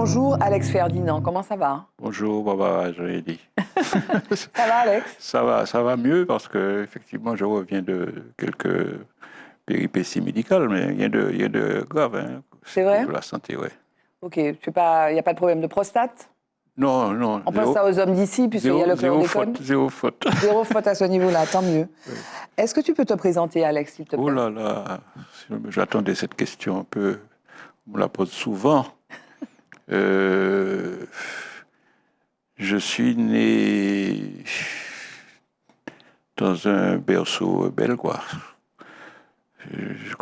Bonjour Alex Ferdinand, comment ça va? Bonjour, Baba, je l'ai dit. Ça va Alex? Ça va mieux parce que effectivement, je reviens de quelques péripéties médicales, mais rien de grave. Hein. C'est vrai? Pour la santé, ouais. Ok, il n'y a pas de problème de prostate? Non, non, On passe ça aux hommes d'ici, puisqu'il y a le chlordécone. zéro faute. Zéro faute à ce niveau-là, tant mieux. Oui. Est-ce que tu peux te présenter Alex, s'il te plaît? Oh là là, j'attendais cette question un peu, on me la pose souvent. Euh, je suis né dans un berceau belgois.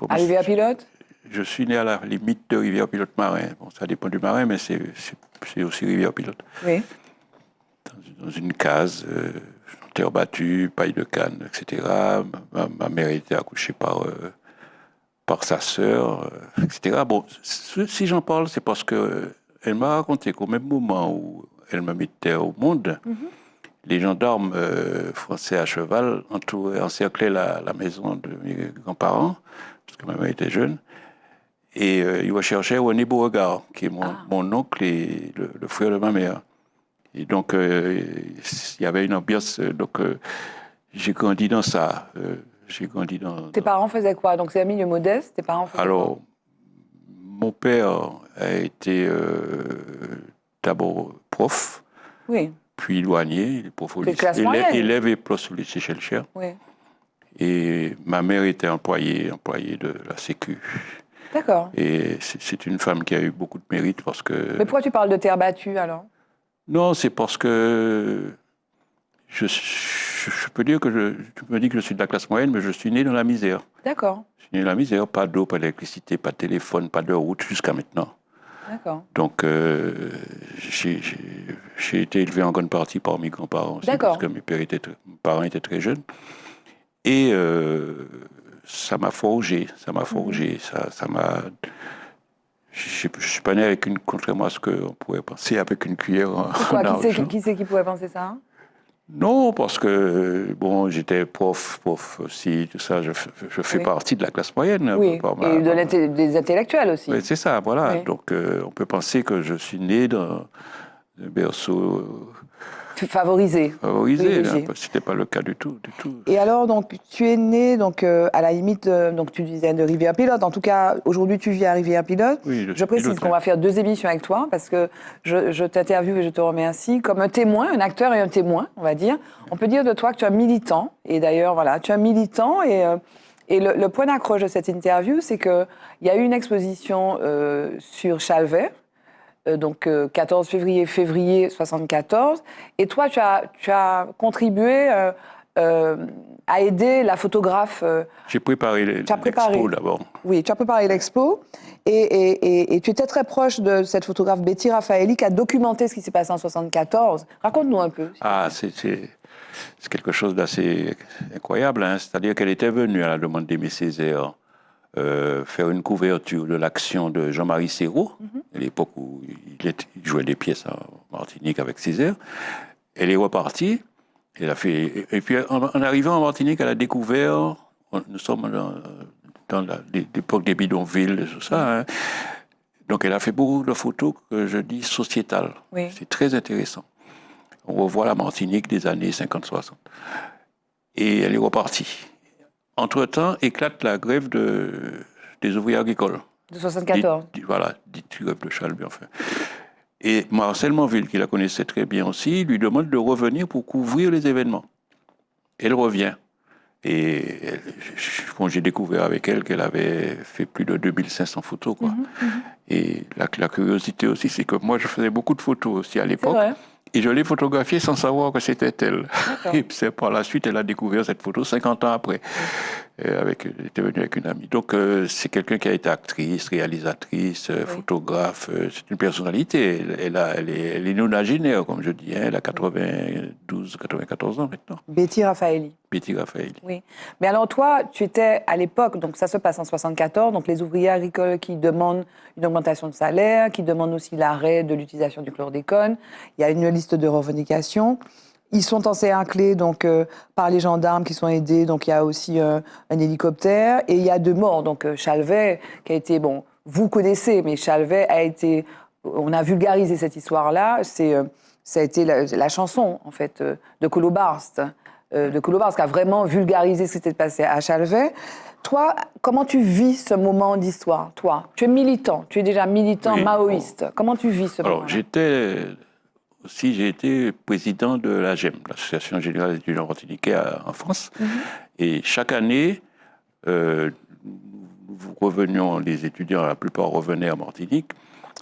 Arrivé à pilote? Je suis né à la limite de Rivière-Pilote-Marin. Bon, ça dépend du marin, mais c'est aussi Rivière-Pilote. Oui. Dans une case, terre battue, paille de canne, etc. Ma mère était accouchée par sa sœur, etc. Bon, si j'en parle, c'est parce que elle m'a raconté qu'au même moment où elle me mettait au monde, les gendarmes français à cheval encerclaient la maison de mes grands-parents, parce que ma mère était jeune. Et il recherchait René Beauregard, qui est mon oncle et le frère de ma mère. Et donc, il y avait une ambiance. Donc, j'ai grandi dans ça. Tes parents faisaient quoi? Donc, c'est un milieu modeste, tes parents faisaient Alors, quoi? mon père a été d'abord prof, Oui. puis douanier, prof au lycée, classe moyenne. élève et prof au lycée Schellcher. Oui. Et ma mère était employée de la Sécu. D'accord. Et c'est une femme qui a eu beaucoup de mérite parce que... Mais pourquoi tu parles de terre battue, alors? Non, c'est parce que je peux dire que tu me dis que je suis de la classe moyenne, mais je suis né dans la misère. D'accord. Je suis né dans la misère, pas d'eau, pas d'électricité, pas de téléphone, pas de route jusqu'à maintenant. D'accord. Donc, j'ai été élevé en grande partie par mes grands-parents aussi, parce que mes parents étaient très jeunes. Et ça m'a forgé, ça m'a... Je ne suis pas né avec contrairement à ce qu'on pourrait penser, avec une cuillère en argent. Qui c'est qui pourrait penser ça? Non, parce que, bon, j'étais prof aussi, tout ça, je fais partie de la classe moyenne. Oui, et des intellectuels aussi. Oui, c'est ça, voilà. Oui. Donc, on peut penser que je suis né dans un berceau... Favorisé. Favorisé, ce n'était pas le cas du tout, du tout. Et alors, donc, tu es né, donc, à la limite, donc, tu disais de Rivière-Pilote. En tout cas, aujourd'hui, tu vis à Rivière-Pilote. Oui, je précise qu'on va faire 2 émissions avec toi, parce que je t'interviewe et je te remercie comme un témoin, un acteur et un témoin, on va dire. On peut dire de toi que tu es un militant. Et d'ailleurs, voilà, tu es un militant. Et le point d'accroche de cette interview, c'est qu'il y a eu une exposition sur Chalvet, donc 14 février 74. Et toi, tu as contribué à aider la photographe. J'ai préparé l'expo d'abord. Oui, tu as préparé l'expo. Et tu étais très proche de cette photographe Betty Raffaelli qui a documenté ce qui s'est passé en 74. Raconte-nous un peu. Ah, c'est quelque chose d'assez incroyable. Hein. C'est-à-dire qu'elle était venue à la demande d'Aimé Césaire faire une couverture de l'action de Jean-Marie Serrault, à l'époque où il jouait des pièces en Martinique avec Césaire. Elle est repartie. Elle a fait, et puis en arrivant en Martinique, elle a découvert, nous sommes dans l'époque des bidonvilles et tout ça, hein. Donc elle a fait beaucoup de photos que je dis sociétales. Oui. C'est très intéressant. On revoit la Martinique des années 50-60. Et elle est repartie. Entre-temps, éclate la grève des ouvriers agricoles. De 74. Voilà, dite grève de Chalvet, enfin. Et Marcel Monville, qui la connaissait très bien aussi, lui demande de revenir pour couvrir les événements. Elle revient. Et j'ai découvert avec elle qu'elle avait fait plus de 2500 photos, quoi. Et la curiosité aussi, c'est que moi, je faisais beaucoup de photos aussi à l'époque. Et je l'ai photographiée sans savoir que c'était elle. Et c'est par la suite, elle a découvert cette photo 50 ans après. Elle était venue avec une amie. Donc, c'est quelqu'un qui a été actrice, réalisatrice, photographe. C'est une personnalité. Elle est nonagénaire, comme je dis. Hein. Elle a 92, 94 ans maintenant. Betty Raffaelli. Betty Raffaelli. Oui. Mais alors, toi, tu étais à l'époque, donc ça se passe en 74, donc les ouvriers agricoles qui demandent une augmentation de salaire, qui demandent aussi l'arrêt de l'utilisation du chlordécone. Il y a une liste de revendications. Ils sont encerclés donc par les gendarmes qui sont aidés. Donc il y a aussi un hélicoptère et il y a 2 morts. Donc Chalvet qui a été vous connaissez, mais Chalvet a été on a vulgarisé cette histoire-là, ça a été la chanson, en fait, de Colo Barst, qui a vraiment vulgarisé ce qui s'était passé à Chalvet. Toi, comment tu vis ce moment d'histoire, toi? Tu es militant, tu es déjà militant maoïste. Comment tu vis ce moment-là? J'ai été président de l'AGEM, l'Association Générale des étudiants martiniquais en France. Et chaque année, nous revenions, les étudiants, la plupart revenaient à Martinique,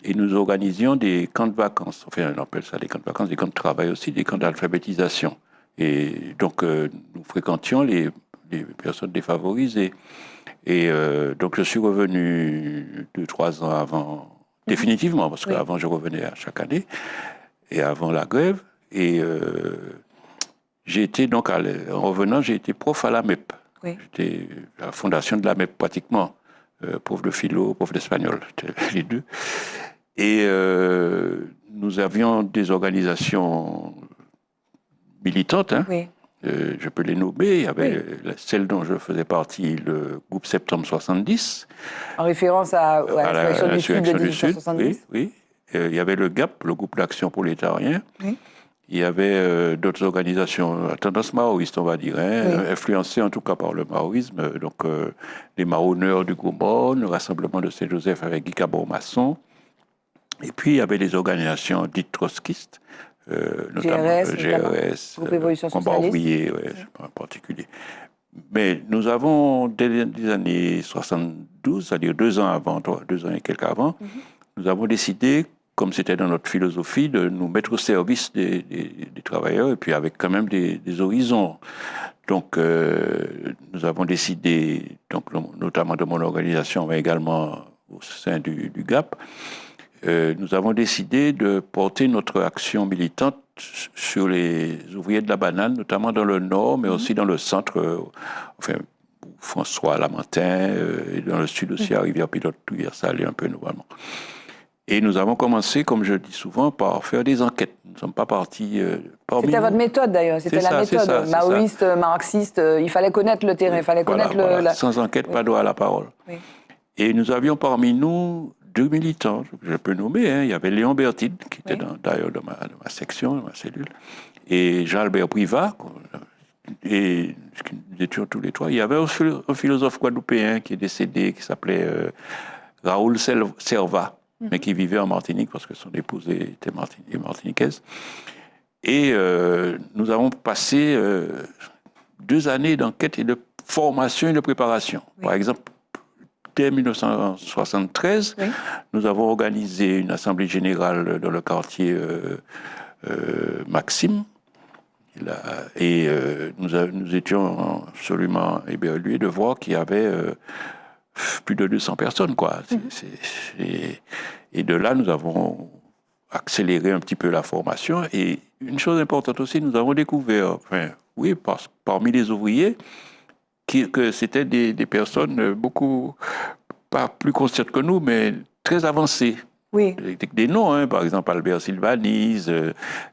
et nous organisions des camps de vacances. Enfin, on appelle ça des camps de vacances, des camps de travail aussi, des camps d'alphabétisation. Et donc, nous fréquentions les personnes défavorisées. Et donc, je suis revenu 2-3 ans avant, définitivement, parce qu'avant, je revenais à chaque année, et avant la grève. Et j'ai été, donc, en revenant, j'ai été prof à la MEP. J'étais à la fondation de la MEP, pratiquement. Prof de philo, prof d'espagnol, les deux. Et nous avions des organisations militantes, hein. Je peux les nommer. Il y avait celle dont je faisais partie, le groupe Septembre 70. En référence à l'insurrection du Sud de 1870. Oui. Il y avait le GAP, le groupe d'Action Prolétarien. Il y avait d'autres organisations à tendance maoïste, on va dire, influencées en tout cas par le maoïsme. Donc, les marronneurs du Gomon, le Rassemblement de Saint-Joseph avec Guy Cabot-Masson. Et puis, il y avait des organisations dites trotskistes, notamment GRS, Groupe Évolution Combat Socialiste. ouvrier, en particulier. Mais nous avons, dès les années 72, c'est-à-dire 2 ans avant, 2 ans et quelques avant, nous avons décidé, comme c'était dans notre philosophie, de nous mettre au service des travailleurs, et puis avec quand même des horizons. Donc, nous avons décidé, donc, notamment de mon organisation, mais également au sein du GAP, nous avons décidé de porter notre action militante sur les ouvriers de la banane, notamment dans le nord, mais aussi dans le centre, François Lamentin, et dans le sud aussi, à Rivière-Pilote, Rivière-Salée, un peu normalement. Et nous avons commencé, comme je dis souvent, par faire des enquêtes. Nous ne sommes pas partis... C'était votre méthode d'ailleurs, c'était la méthode maoïste, marxiste. Il fallait connaître le terrain, il fallait connaître le... Sans enquête, pas droit à la parole. Et nous avions parmi nous 2 militants, je peux nommer. Il y avait Léon Bertide, qui était d'ailleurs de ma section, de ma cellule, et Jean-Albert Privat, et nous étions tous les 3. Il y avait un philosophe guadeloupéen qui est décédé, qui s'appelait Raoul Servat, mais qui vivait en Martinique parce que son épouse était martiniquaise. Et nous avons passé 2 années d'enquête et de formation et de préparation. Par exemple, dès 1973, nous avons organisé une assemblée générale dans le quartier Maxime. Et nous étions absolument éberlués de voir qu'il y avait plus de 200 personnes, quoi. Et de là, nous avons accéléré un petit peu la formation. Et une chose importante aussi, nous avons découvert, parmi les ouvriers, que c'était des personnes beaucoup, pas plus conscientes que nous, mais très avancées. Des noms, par exemple Albert Sylvanise,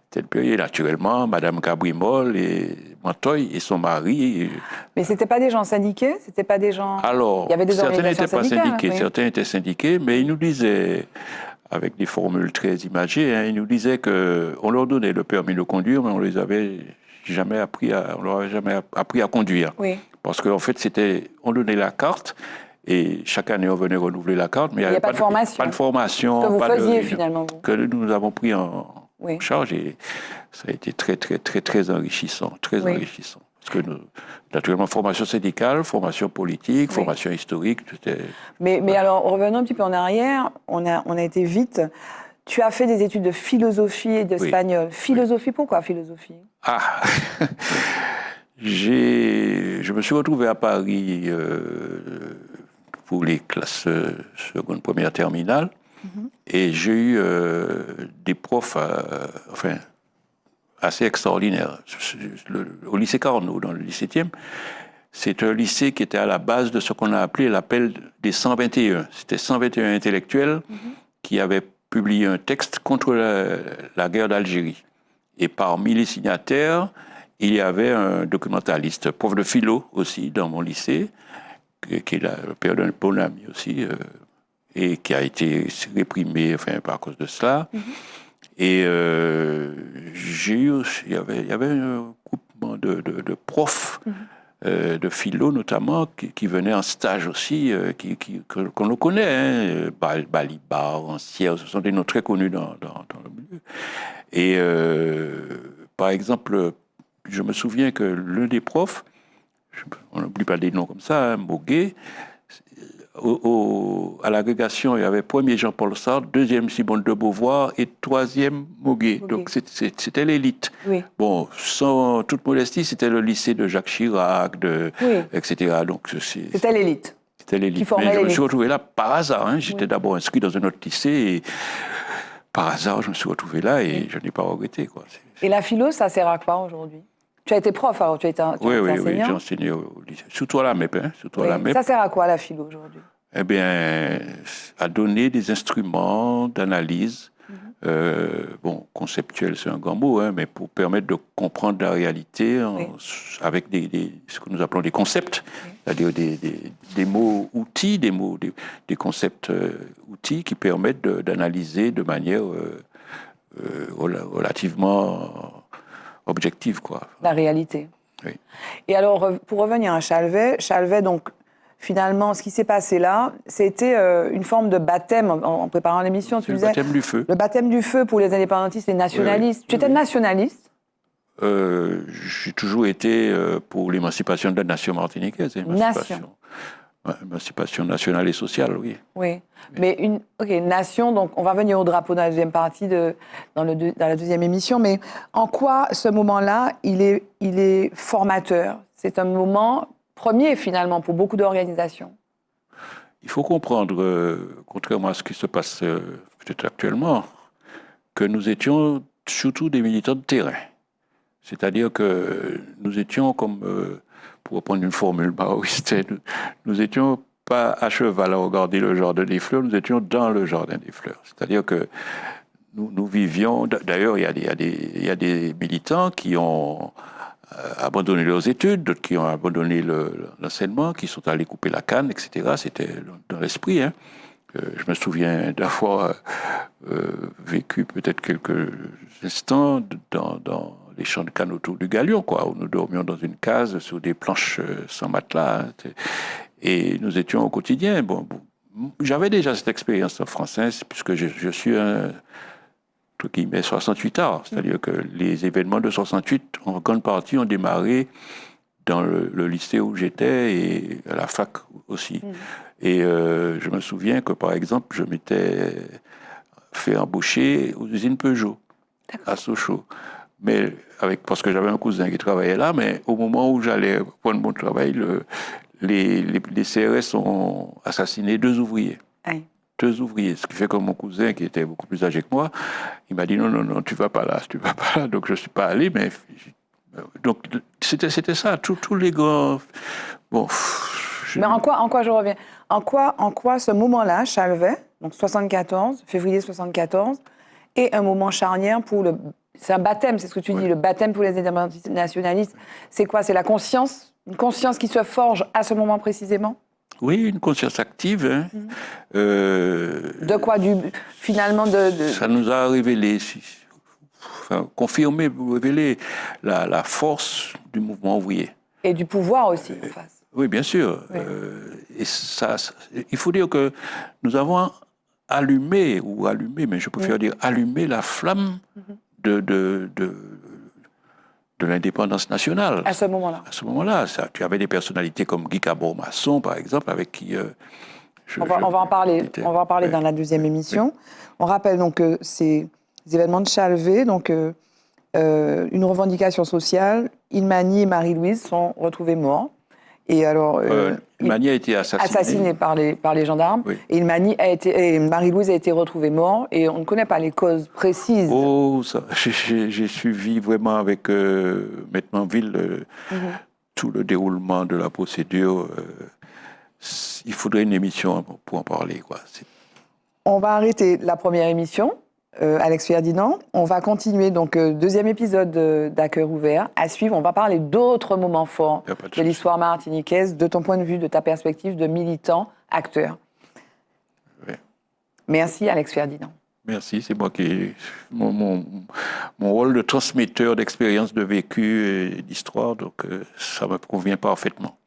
telle période, naturellement, Madame Cabrimol et Montoy et son mari. Mais c'était pas des gens syndiqués, c'était pas des gens. Alors, il y avait des certains n'étaient pas syndiqués, certains étaient syndiqués, mais ils nous disaient, avec des formules très imagées, ils nous disaient qu'on leur donnait le permis de conduire, mais on leur avait jamais appris à conduire. Parce qu'en fait, on donnait la carte. Et chaque année, on venait renouveler la carte, mais il n'y avait pas de formation. Pas de formation. Ce que vous faisiez, finalement. Que nous avons pris en charge. Et ça a été très, très, très, très enrichissant. Très enrichissant. Parce que, naturellement, formation syndicale, formation politique, formation historique. Mais alors, revenons un petit peu en arrière. On a été vite. Tu as fait des études de philosophie et d'espagnol. Philosophie, pourquoi philosophie? Je me suis retrouvé à Paris... pour les classes seconde, première, terminale. Et j'ai eu des profs assez extraordinaires. Au lycée Carnot, dans le 17e, c'est un lycée qui était à la base de ce qu'on a appelé l'appel des 121. C'était 121 intellectuels qui avaient publié un texte contre la guerre d'Algérie. Et parmi les signataires, il y avait un documentaliste, prof de philo aussi, dans mon lycée, qui est le père d'un bon ami aussi, et qui a été réprimé par cause de cela. Et il y avait un groupement de profs, de philo notamment, qui venaient en stage aussi, qu'on le connaît, Balibar, Ancière, ce sont des noms très connus dans le milieu. Et par exemple, je me souviens que l'un des profs, on n'oublie pas des noms comme ça, Moguet, à l'agrégation, il y avait premier Jean-Paul Sartre, deuxième Simone de Beauvoir et troisième Moguet. Donc c'était l'élite. Oui. Bon, sans toute modestie, c'était le lycée de Jacques Chirac, etc. Donc c'était l'élite. C'était l'élite. Mais je me suis retrouvé là par hasard. Hein. J'étais d'abord inscrit dans un autre lycée et par hasard, je me suis retrouvé là et je n'ai pas regretté. Quoi. Et la philo, ça sert à quoi aujourd'hui? Tu as été prof, alors tu as été enseignant? Oui, j'ai enseigné au lycée. Surtout à la MEP. Ça sert à quoi, la philo, aujourd'hui? Eh bien, à donner des instruments d'analyse, conceptuel, c'est un grand mot, hein, mais pour permettre de comprendre la réalité avec ce que nous appelons des concepts, c'est-à-dire des mots outils, des concepts outils qui permettent d'analyser de manière relativement objective, quoi. La réalité. Oui. Et alors, pour revenir à Chalvet, donc, finalement, ce qui s'est passé là, c'était une forme de baptême, en préparant l'émission, tu disais... Le baptême du feu. Le baptême du feu pour les indépendantistes et nationalistes. Tu étais nationaliste? J'ai toujours été pour l'émancipation de la nation martiniquaise. Émancipation nationale et sociale, oui. Oui, mais nation, donc on va venir au drapeau dans la deuxième partie, dans la deuxième émission, mais en quoi ce moment-là, il est formateur? C'est un moment premier, finalement, pour beaucoup d'organisations. Il faut comprendre, contrairement à ce qui se passe peut-être actuellement, que nous étions surtout des militants de terrain. C'est-à-dire que nous étions comme... pour reprendre une formule maoïste, nous étions pas à cheval à regarder le jardin des fleurs, nous étions dans le jardin des fleurs. C'est-à-dire que nous vivions... D'ailleurs, il y a des militants qui ont abandonné leurs études, d'autres qui ont abandonné l'enseignement, qui sont allés couper la canne, etc. C'était dans l'esprit. Hein. Je me souviens d'avoir vécu peut-être quelques instants dans les champs de canne autour du Galion, quoi, où nous dormions dans une case sur des planches sans matelas. Hein, et nous étions au quotidien. J'avais déjà cette expérience en français, puisque je suis un 68 ans. C'est-à-dire que les événements de 68, en grande partie, ont démarré dans le lycée où j'étais et à la fac aussi. Et je me souviens que, par exemple, je m'étais fait embaucher aux usines Peugeot, à Sochaux. Mais parce que j'avais un cousin qui travaillait là, mais au moment où j'allais prendre mon travail, les CRS ont assassiné 2 ouvriers. Aïe. 2 ouvriers. Ce qui fait que mon cousin, qui était beaucoup plus âgé que moi, il m'a dit non, tu vas pas là. Donc je ne suis pas allé, mais... Donc c'était ça, tous les grands... Bon... Mais en quoi je reviens? En quoi ce moment-là, Chalvet, donc 74, février 74, est un moment charnière pour c'est un baptême, c'est ce que tu dis, le baptême pour les indépendantistes nationalistes. C'est quoi? C'est la conscience, une conscience qui se forge à ce moment précisément? Oui, une conscience active. Hein. De quoi? Finalement, Ça nous a révélé, confirmé, révélé la force du mouvement ouvrier. Et du pouvoir aussi, en face. Oui, bien sûr. Oui. Et ça, il faut dire que nous avons allumé, mais je préfère dire allumé la flamme de l'indépendance nationale. À ce moment-là. À ce moment-là. Tu avais des personnalités comme Guy Cabot-Masson, par exemple, avec qui... on va en parler dans la deuxième émission. Oui. On rappelle donc que ces événements de Chalvet, donc une revendication sociale, Ilmani et Marie-Louise sont retrouvés morts. Et alors, Ilmani a été assassiné par les gendarmes. Oui. Et Marie-Louise a été retrouvée morte. Et on ne connaît pas les causes précises. Oh, ça, j'ai suivi vraiment avec Maître Manville tout le déroulement de la procédure. Il faudrait une émission pour en parler, quoi. On va arrêter la première émission. Alex Ferdinand. On va continuer, donc, deuxième épisode d'À cœur ouvert. À suivre, on va parler d'autres moments forts de l'histoire martiniquaise, de ton point de vue, de ta perspective de militant, acteur. Oui. Merci Alex Ferdinand. Merci, c'est moi qui... Mon rôle de transmetteur d'expériences de vécu et d'histoire, donc ça me convient parfaitement.